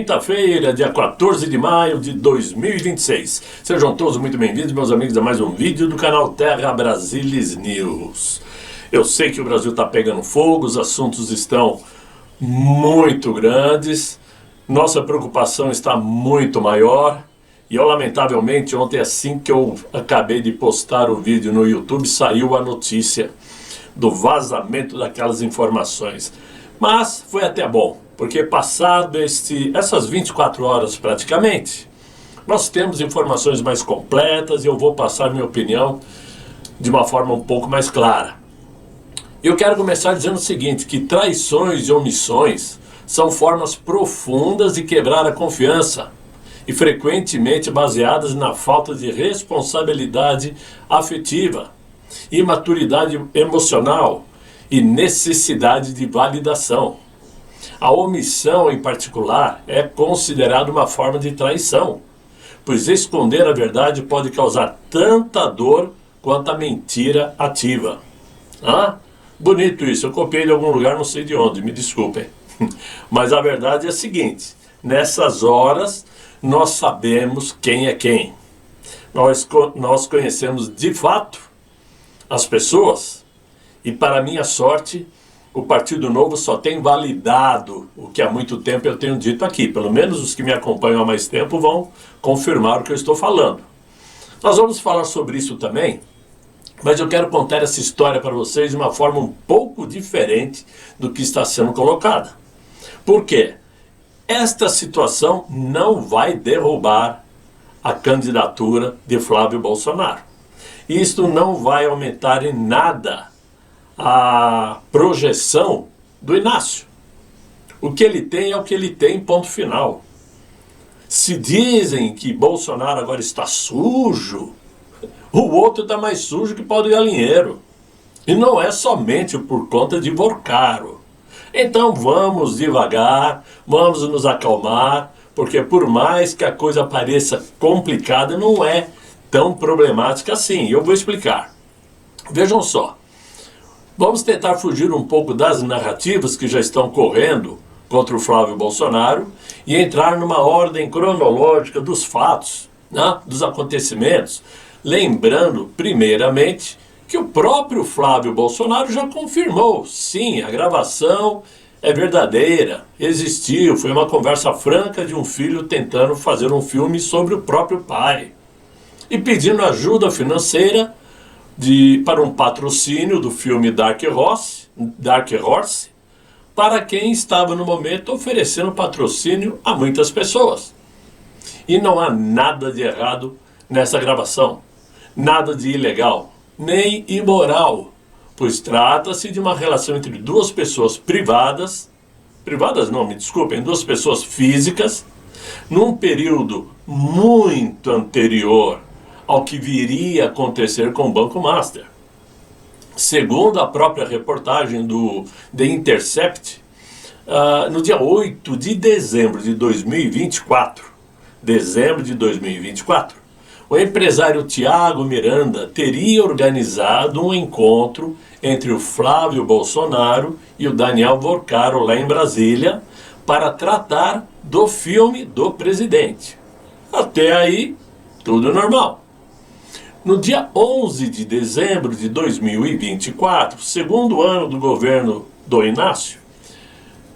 Quinta-feira, dia 14 de maio de 2026. Sejam todos muito bem-vindos, meus amigos, a mais um vídeo do canal Terra Brasilis News. Eu sei que o Brasil está pegando fogo, os assuntos estão muito grandes, nossa preocupação está muito maior. E eu, lamentavelmente, ontem, assim que eu acabei de postar o vídeo no YouTube, saiu a notícia do vazamento daquelas informações. Mas foi até bom, porque passado essas 24 horas praticamente, nós temos informações mais completas e eu vou passar minha opinião de uma forma um pouco mais clara. Eu quero começar dizendo o seguinte, que traições e omissões são formas profundas de quebrar a confiança e frequentemente baseadas na falta de responsabilidade afetiva, imaturidade emocional e necessidade de validação. A omissão, em particular, é considerada uma forma de traição, pois esconder a verdade pode causar tanta dor quanto a mentira ativa. Ah, bonito isso, eu copiei de algum lugar, não sei de onde, me desculpem. Mas a verdade é a seguinte, nessas horas nós sabemos quem é quem. Nós conhecemos de fato as pessoas e, para minha sorte, o Partido Novo só tem validado o que há muito tempo eu tenho dito aqui. Pelo menos os que me acompanham há mais tempo vão confirmar o que eu estou falando. Nós vamos falar sobre isso também, mas eu quero contar essa história para vocês de uma forma um pouco diferente do que está sendo colocada. Por quê? Esta situação não vai derrubar a candidatura de Flávio Bolsonaro. Isto não vai aumentar em nada a projeção do Inácio. O que ele tem é o que ele tem, ponto final. Se dizem que Bolsonaro agora está sujo, o outro está mais sujo que pau de galinheiro. E não é somente por conta de Vorcaro. Então vamos devagar, vamos nos acalmar, porque por mais que a coisa pareça complicada, não é tão problemática assim. Eu vou explicar. Vejam só. Vamos tentar fugir um pouco das narrativas que já estão correndo contra o Flávio Bolsonaro e entrar numa ordem cronológica dos fatos, né, dos acontecimentos, lembrando, primeiramente, que o próprio Flávio Bolsonaro já confirmou, sim, a gravação é verdadeira, existiu, foi uma conversa franca de um filho tentando fazer um filme sobre o próprio pai e pedindo ajuda financeira para um patrocínio do filme Dark Horse, para quem estava no momento oferecendo patrocínio a muitas pessoas. E não há nada de errado nessa gravação, nada de ilegal, nem imoral, pois trata-se de uma relação entre duas pessoas duas pessoas físicas, num período muito anterior ao que viria a acontecer com o Banco Master. Segundo a própria reportagem do The Intercept, no dia 8 de dezembro de 2024, o empresário Tiago Miranda teria organizado um encontro entre o Flávio Bolsonaro e o Daniel Vorcaro lá em Brasília para tratar do filme do presidente. Até aí, tudo normal. No dia 11 de dezembro de 2024, segundo ano do governo do Inácio,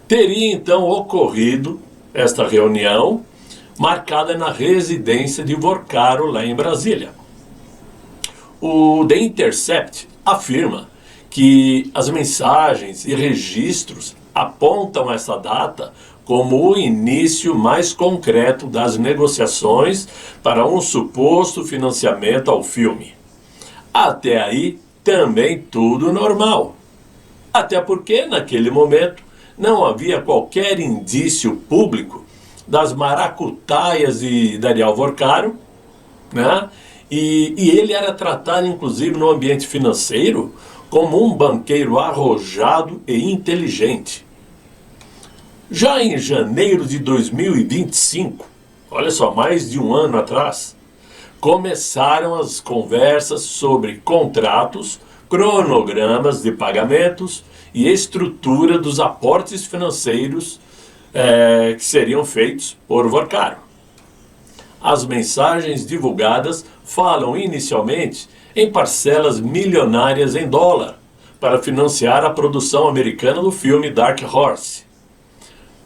teria então ocorrido esta reunião marcada na residência de Vorcaro lá em Brasília. O The Intercept afirma que as mensagens e registros apontam essa data como o início mais concreto das negociações para um suposto financiamento ao filme. Até aí, também tudo normal. Até porque, naquele momento, não havia qualquer indício público das maracutaias de Daniel Vorcaro, né? E ele era tratado, inclusive, no ambiente financeiro, como um banqueiro arrojado e inteligente. Já em janeiro de 2025, olha só, mais de um ano atrás, começaram as conversas sobre contratos, cronogramas de pagamentos e estrutura dos aportes financeiros que seriam feitos por Vorcaro. As mensagens divulgadas falam inicialmente em parcelas milionárias em dólar para financiar a produção americana do filme Dark Horse.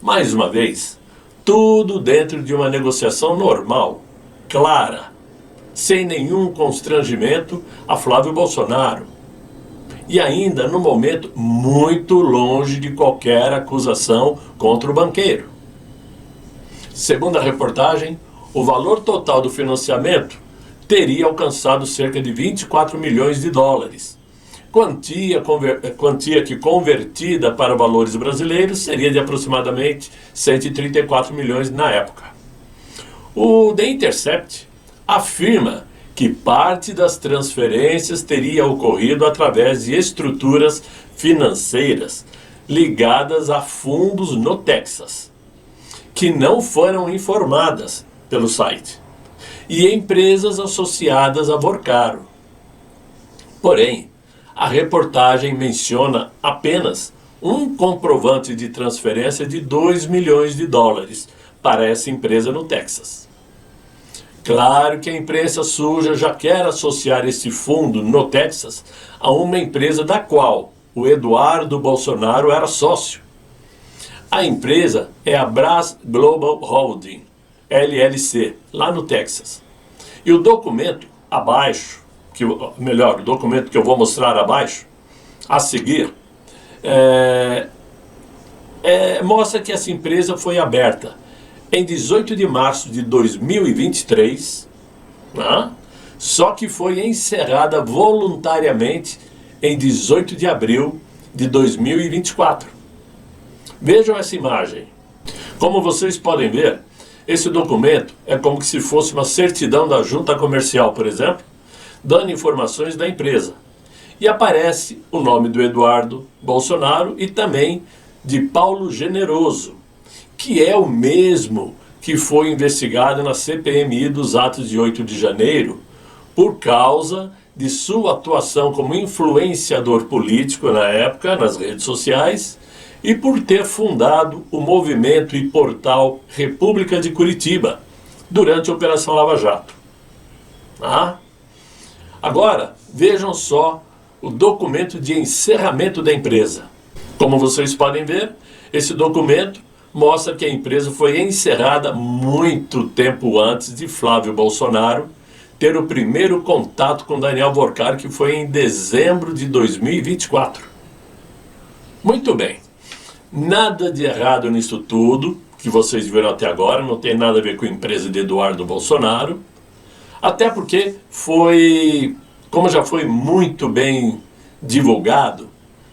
Mais uma vez, tudo dentro de uma negociação normal, clara, sem nenhum constrangimento a Flávio Bolsonaro. E ainda no momento muito longe de qualquer acusação contra o banqueiro. Segundo a reportagem, o valor total do financiamento teria alcançado cerca de 24 milhões de dólares. Quantia que convertida para valores brasileiros seria de aproximadamente 134 milhões na época. O The Intercept afirma que parte das transferências teria ocorrido através de estruturas financeiras ligadas a fundos no Texas, que não foram informadas pelo site, e empresas associadas a Vorcaro. Porém, a reportagem menciona apenas um comprovante de transferência de 2 milhões de dólares para essa empresa no Texas. Claro que a imprensa suja já quer associar esse fundo no Texas a uma empresa da qual o Eduardo Bolsonaro era sócio. A empresa é a Braz Global Holding, LLC, lá no Texas. E o documento abaixo, o documento que eu vou mostrar abaixo, a seguir, mostra que essa empresa foi aberta em 18 de março de 2023, né? Só que foi encerrada voluntariamente em 18 de abril de 2024. Vejam essa imagem. Como vocês podem ver, esse documento é como se fosse uma certidão da junta comercial, por exemplo, dando informações da empresa. E aparece o nome do Eduardo Bolsonaro e também de Paulo Generoso, que é o mesmo que foi investigado na CPMI dos atos de 8 de janeiro por causa de sua atuação como influenciador político na época nas redes sociais e por ter fundado o movimento e portal República de Curitiba durante a Operação Lava Jato. Agora, vejam só o documento de encerramento da empresa. Como vocês podem ver, esse documento mostra que a empresa foi encerrada muito tempo antes de Flávio Bolsonaro ter o primeiro contato com Daniel Vorcaro, que foi em dezembro de 2024. Muito bem. Nada de errado nisso tudo que vocês viram até agora, não tem nada a ver com a empresa de Eduardo Bolsonaro, até porque como já foi muito bem divulgado,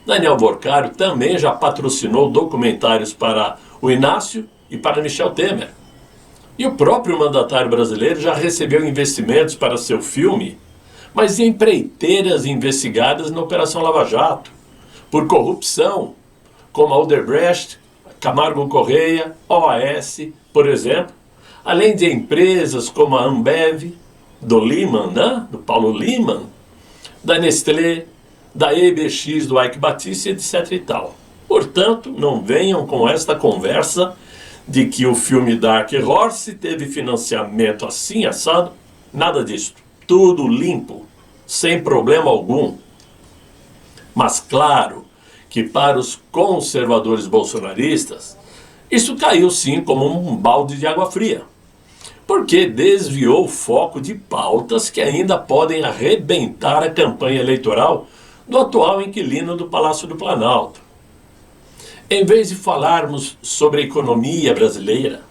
Daniel Vorcaro também já patrocinou documentários para o Inácio e para Michel Temer. E o próprio mandatário brasileiro já recebeu investimentos para seu filme, mas de empreiteiras investigadas na Operação Lava Jato, por corrupção, como a Odebrecht, Camargo Correia, OAS, por exemplo, além de empresas como a Ambev, do Lehman, né? Do Paulo Lehman, da Nestlé, da EBX, do Ike Batista, etc. e tal. Portanto, não venham com esta conversa de que o filme Dark Horse teve financiamento assim, assado. Nada disso. Tudo limpo, sem problema algum. Mas claro que para os conservadores bolsonaristas, isso caiu sim como um balde de água fria, porque desviou o foco de pautas que ainda podem arrebentar a campanha eleitoral do atual inquilino do Palácio do Planalto. Em vez de falarmos sobre a economia brasileira,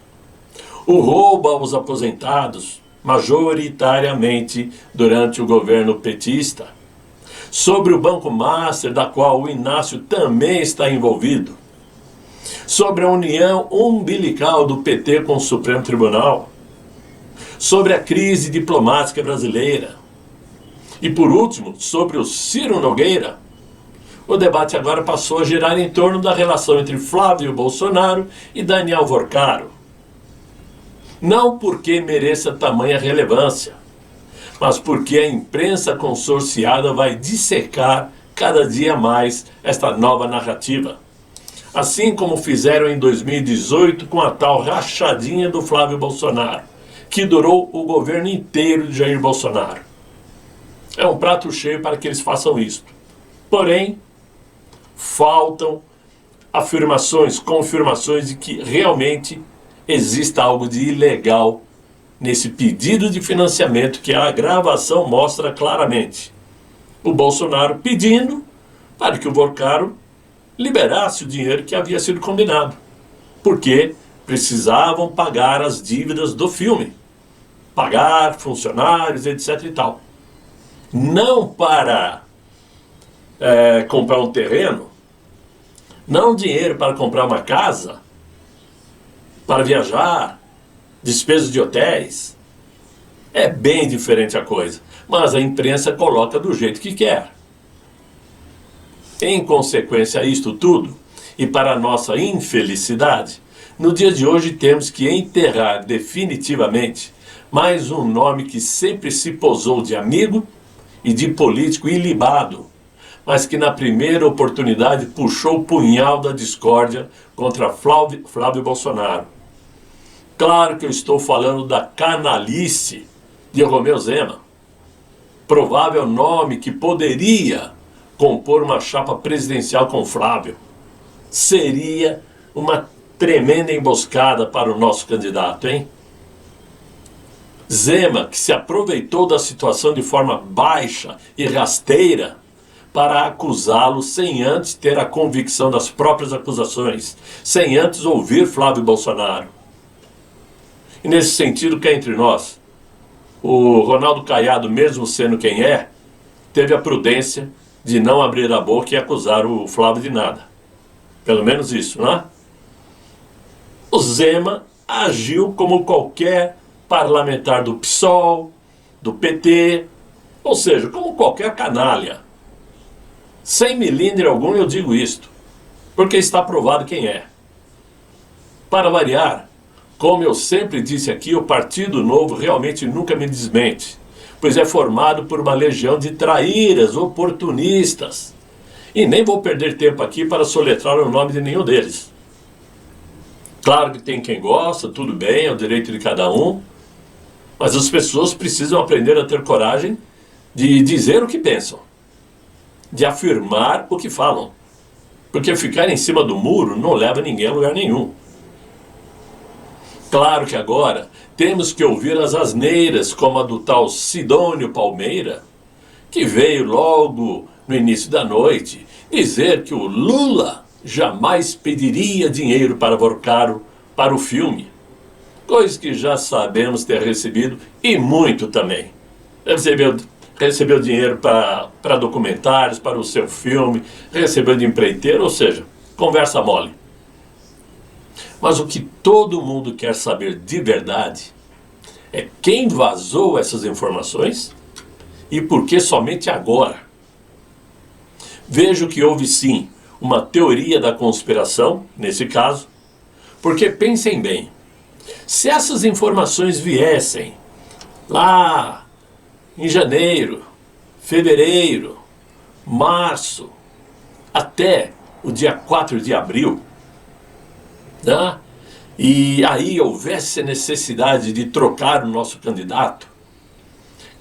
o roubo aos aposentados, majoritariamente durante o governo petista, sobre o Banco Master, da qual o Inácio também está envolvido, sobre a união umbilical do PT com o Supremo Tribunal, sobre a crise diplomática brasileira e, por último, sobre o Ciro Nogueira, o debate agora passou a girar em torno da relação entre Flávio Bolsonaro e Daniel Vorcaro. Não porque mereça tamanha relevância, mas porque a imprensa consorciada vai dissecar cada dia mais esta nova narrativa. Assim como fizeram em 2018 com a tal rachadinha do Flávio Bolsonaro, que durou o governo inteiro de Jair Bolsonaro. É um prato cheio para que eles façam isso. Porém, faltam afirmações, confirmações de que realmente exista algo de ilegal nesse pedido de financiamento que a gravação mostra claramente. O Bolsonaro pedindo para que o Vorcaro liberasse o dinheiro que havia sido combinado, porque precisavam pagar as dívidas do filme, pagar funcionários, etc. e tal. Não para comprar um terreno, não dinheiro para comprar uma casa, para viajar, despesas de hotéis. É bem diferente a coisa, mas a imprensa coloca do jeito que quer. Em consequência a isto tudo, e para nossa infelicidade, no dia de hoje temos que enterrar definitivamente mais um nome que sempre se posou de amigo e de político ilibado, mas que na primeira oportunidade puxou o punhal da discórdia contra Flávio Bolsonaro. Claro que eu estou falando da canalice de Romeu Zema, provável nome que poderia compor uma chapa presidencial com Flávio. Seria uma tremenda emboscada para o nosso candidato, hein? Zema, que se aproveitou da situação de forma baixa e rasteira para acusá-lo sem antes ter a convicção das próprias acusações, sem antes ouvir Flávio Bolsonaro. E nesse sentido, cá entre nós, o Ronaldo Caiado, mesmo sendo quem é, teve a prudência de não abrir a boca e acusar o Flávio de nada. Pelo menos isso, né? O Zema agiu como qualquer parlamentar do PSOL, do PT, ou seja, como qualquer canalha. Sem milímetro algum eu digo isto, porque está provado quem é. Para variar, como eu sempre disse aqui, o Partido Novo realmente nunca me desmente, pois é formado por uma legião de traíras, oportunistas. E nem vou perder tempo aqui para soletrar o nome de nenhum deles. Claro que tem quem gosta, tudo bem, é o direito de cada um, mas as pessoas precisam aprender a ter coragem de dizer o que pensam, de afirmar o que falam, porque ficar em cima do muro não leva ninguém a lugar nenhum. Claro que agora temos que ouvir as asneiras, como a do tal Sidônio Palmeira, que veio logo no início da noite dizer que o Lula jamais pediria dinheiro para Vorcaro para o filme, coisa que já sabemos ter recebido, e muito também. Recebeu dinheiro para documentários, para o seu filme, recebeu de empreiteiro, ou seja, conversa mole. Mas o que todo mundo quer saber de verdade é quem vazou essas informações e por que somente agora. Vejo que houve sim uma teoria da conspiração, nesse caso, porque pensem bem, se essas informações viessem lá em janeiro, fevereiro, março, até o dia 4 de abril, né? E aí houvesse necessidade de trocar o nosso candidato,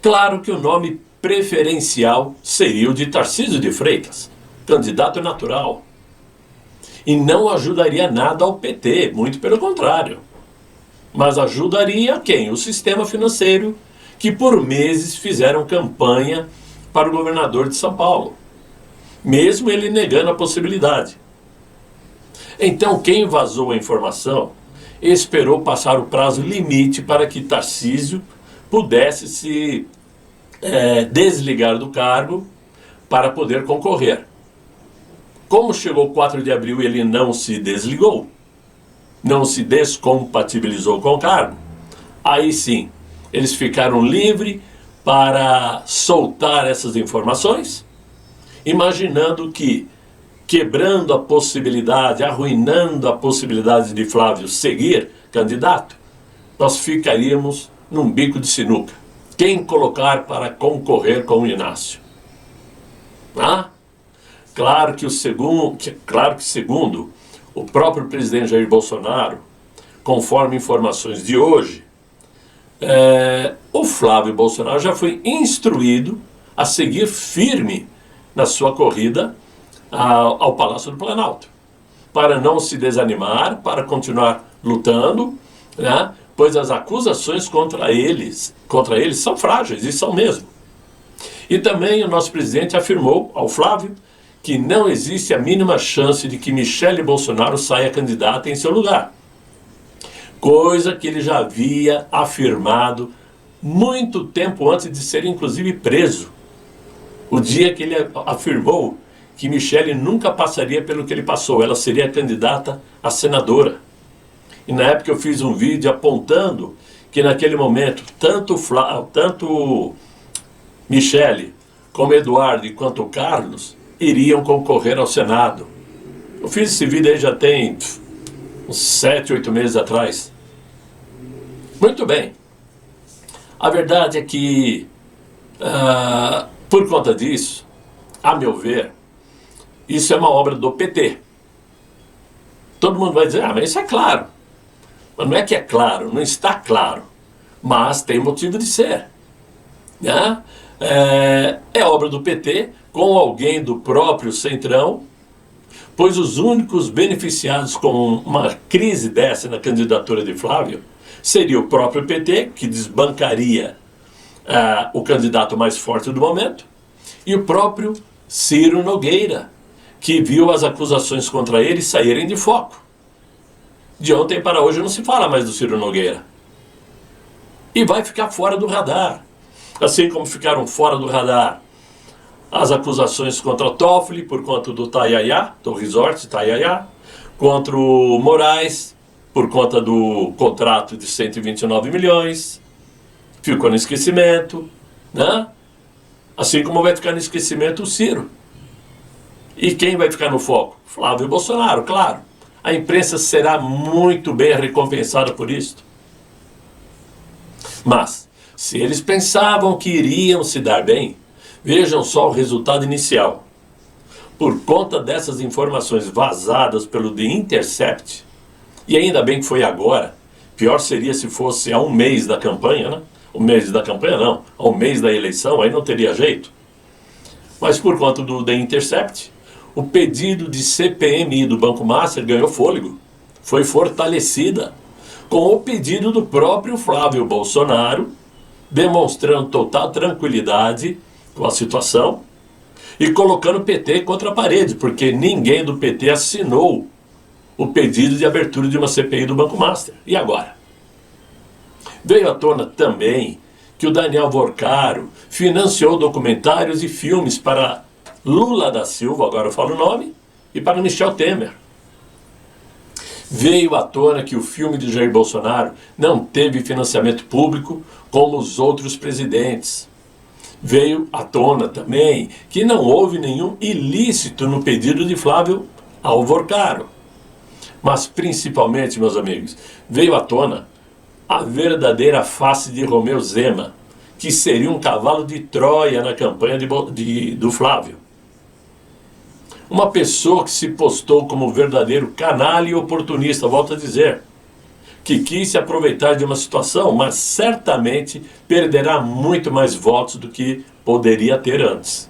claro que o nome preferencial seria o de Tarcísio de Freitas, candidato natural. E não ajudaria nada ao PT, muito pelo contrário. Mas ajudaria quem? O sistema financeiro, que por meses fizeram campanha para o governador de São Paulo, mesmo ele negando a possibilidade. Então quem vazou a informação esperou passar o prazo limite para que Tarcísio pudesse se desligar do cargo para poder concorrer. Como chegou 4 de abril e ele não se desligou, não se descompatibilizou com o cargo, aí sim, eles ficaram livres para soltar essas informações, imaginando que, quebrando a possibilidade, arruinando a possibilidade de Flávio seguir candidato, nós ficaríamos num bico de sinuca. Quem colocar para concorrer com o Inácio? Claro que segundo o próprio presidente Jair Bolsonaro, conforme informações de hoje, o Flávio Bolsonaro já foi instruído a seguir firme na sua corrida ao Palácio do Planalto, para não se desanimar, para continuar lutando, né? Pois as acusações contra eles são frágeis, e são mesmo. E também o nosso presidente afirmou ao Flávio que não existe a mínima chance de que Michele Bolsonaro saia candidata em seu lugar. Coisa que ele já havia afirmado muito tempo antes de ser inclusive preso. O dia que ele afirmou que Michele nunca passaria pelo que ele passou, ela seria candidata a senadora. E na época eu fiz um vídeo apontando que naquele momento tanto Michele como Eduardo e quanto Carlos iriam concorrer ao Senado. Eu fiz esse vídeo aí já tem uns 7, 8 meses atrás. Muito bem. A verdade é que, por conta disso, a meu ver, isso é uma obra do PT. Todo mundo vai dizer, mas isso é claro. Mas não é que é claro, não está claro. Mas tem motivo de ser. Né? É obra do PT com alguém do próprio Centrão, pois os únicos beneficiados com uma crise dessa na candidatura de Flávio seria o próprio PT, que desbancaria o candidato mais forte do momento, e o próprio Ciro Nogueira, que viu as acusações contra ele saírem de foco. De ontem para hoje não se fala mais do Ciro Nogueira. E vai ficar fora do radar. Assim como ficaram fora do radar as acusações contra o Toffoli por conta do Taiaiá, do resort Taiaiá, contra o Moraes por conta do contrato de 129 milhões, ficou no esquecimento, né? Assim como vai ficar no esquecimento o Ciro. E quem vai ficar no foco? Flávio Bolsonaro, claro. A imprensa será muito bem recompensada por isso. Mas, se eles pensavam que iriam se dar bem, vejam só o resultado inicial. Por conta dessas informações vazadas pelo The Intercept, e ainda bem que foi agora, pior seria se fosse a um mês da campanha, né? Um mês da campanha não, a um mês da eleição, aí não teria jeito. Mas por conta do The Intercept, o pedido de CPMI do Banco Master ganhou fôlego, foi fortalecida, com o pedido do próprio Flávio Bolsonaro, demonstrando total tranquilidade com a situação e colocando o PT contra a parede, porque ninguém do PT assinou o pedido de abertura de uma CPI do Banco Master. E agora? Veio à tona também que o Daniel Vorcaro financiou documentários e filmes para Lula da Silva, agora eu falo o nome, e para Michel Temer. Veio à tona que o filme de Jair Bolsonaro não teve financiamento público como os outros presidentes. Veio à tona também que não houve nenhum ilícito no pedido de Flávio ao Vorcaro. Mas principalmente, meus amigos, veio à tona a verdadeira face de Romeu Zema, que seria um cavalo de Troia na campanha do Flávio. Uma pessoa que se postou como verdadeiro canalha e oportunista, volto a dizer, que quis se aproveitar de uma situação, mas certamente perderá muito mais votos do que poderia ter antes.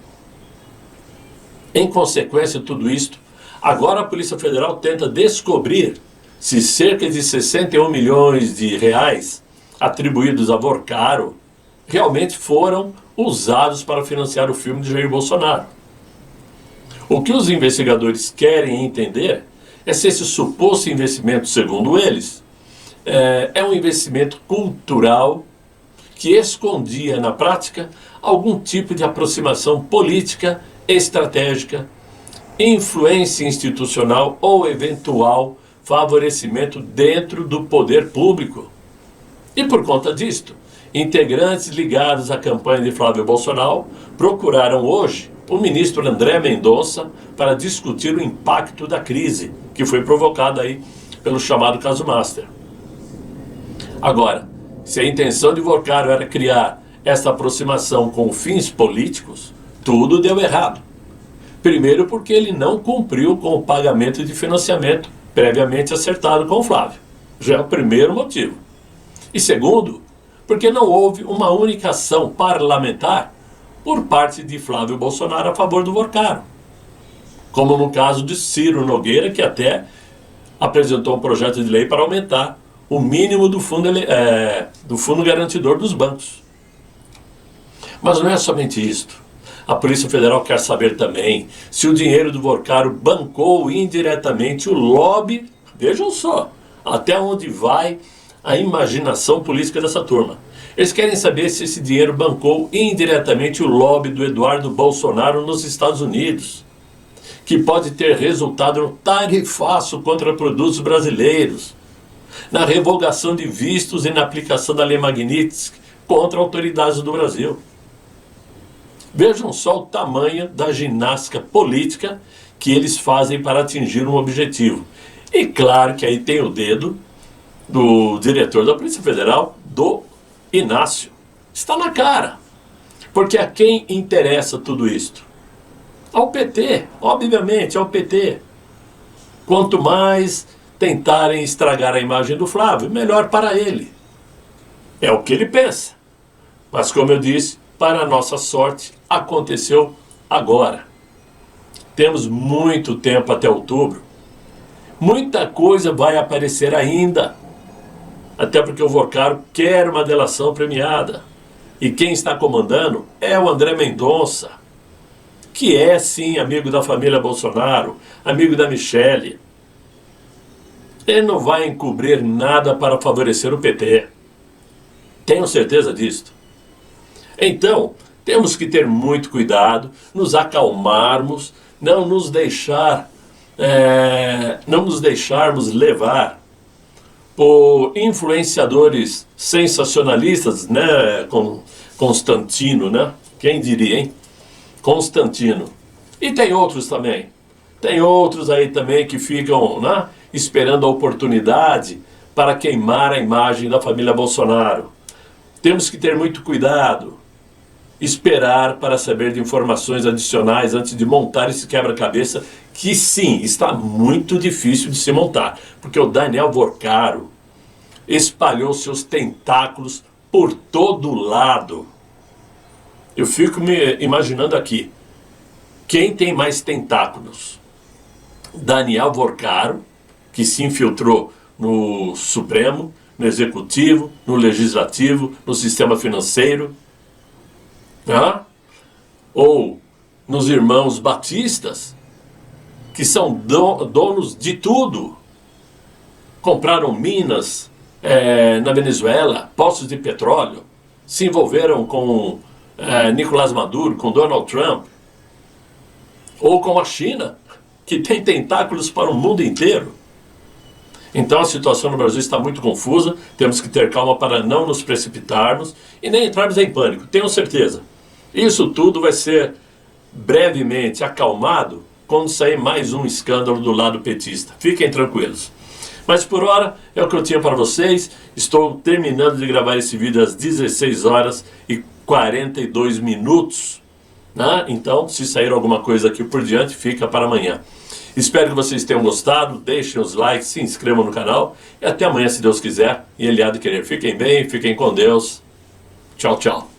Em consequência de tudo isto, agora a Polícia Federal tenta descobrir se cerca de 61 milhões de reais atribuídos a Vorcaro realmente foram usados para financiar o filme de Jair Bolsonaro. O que os investigadores querem entender é se esse suposto investimento, segundo eles, é um investimento cultural que escondia na prática algum tipo de aproximação política, estratégica, influência institucional ou eventual favorecimento dentro do poder público. E por conta disto, integrantes ligados à campanha de Flávio Bolsonaro procuraram hoje o ministro André Mendonça para discutir o impacto da crise que foi provocada aí pelo chamado caso Master. Agora, se a intenção de Vorcaro era criar essa aproximação com fins políticos, tudo deu errado. Primeiro porque ele não cumpriu com o pagamento de financiamento previamente acertado com o Flávio. Já é o primeiro motivo. E segundo, porque não houve uma única ação parlamentar por parte de Flávio Bolsonaro a favor do Vorcaro. Como no caso de Ciro Nogueira, que até apresentou um projeto de lei para aumentar o mínimo do fundo garantidor dos bancos. Mas não é somente isto. A Polícia Federal quer saber também se o dinheiro do Vorcaro bancou indiretamente o lobby. Vejam só, até onde vai a imaginação política dessa turma. Eles querem saber se esse dinheiro bancou indiretamente o lobby do Eduardo Bolsonaro nos Estados Unidos, que pode ter resultado no tarifaço contra produtos brasileiros, na revogação de vistos e na aplicação da Lei Magnitsky contra autoridades do Brasil. Vejam só o tamanho da ginástica política que eles fazem para atingir um objetivo. E claro que aí tem o dedo do diretor da Polícia Federal, do Inácio. Está na cara. Porque a quem interessa tudo isto? Ao PT, obviamente, ao PT. Quanto mais tentarem estragar a imagem do Flávio, melhor para ele. É o que ele pensa. Mas como eu disse, para a nossa sorte, aconteceu agora. Temos muito tempo até outubro. Muita coisa vai aparecer ainda. Até porque o Vorcaro quer uma delação premiada. E quem está comandando é o André Mendonça, que é sim amigo da família Bolsonaro, amigo da Michele. Ele não vai encobrir nada para favorecer o PT. Tenho certeza disto. Então, temos que ter muito cuidado, nos acalmarmos, não nos deixarmos levar por influenciadores sensacionalistas, né, como Constantino, né? Quem diria, hein? Constantino. E tem outros também. Tem outros aí também que ficam, né, esperando a oportunidade para queimar a imagem da família Bolsonaro. Temos que ter muito cuidado. Esperar para saber de informações adicionais antes de montar esse quebra-cabeça, que sim, está muito difícil de se montar, porque o Daniel Vorcaro espalhou seus tentáculos por todo lado. Eu fico me imaginando aqui, quem tem mais tentáculos? Daniel Vorcaro, que se infiltrou no Supremo, no Executivo, no Legislativo, no sistema financeiro, ou nos irmãos batistas, que são donos de tudo. Compraram minas na Venezuela, poços de petróleo, se envolveram com Nicolás Maduro, com Donald Trump, ou com a China, que tem tentáculos para o mundo inteiro. Então a situação no Brasil está muito confusa, temos que ter calma para não nos precipitarmos e nem entrarmos em pânico, tenho certeza. Isso tudo vai ser brevemente acalmado quando sair mais um escândalo do lado petista. Fiquem tranquilos. Mas por hora é o que eu tinha para vocês. Estou terminando de gravar esse vídeo às 16 horas e 42 minutos. Né? Então, se sair alguma coisa aqui por diante, fica para amanhã. Espero que vocês tenham gostado. Deixem os likes, se inscrevam no canal. E até amanhã, se Deus quiser. E Ele há de querer. Fiquem bem, fiquem com Deus. Tchau, tchau.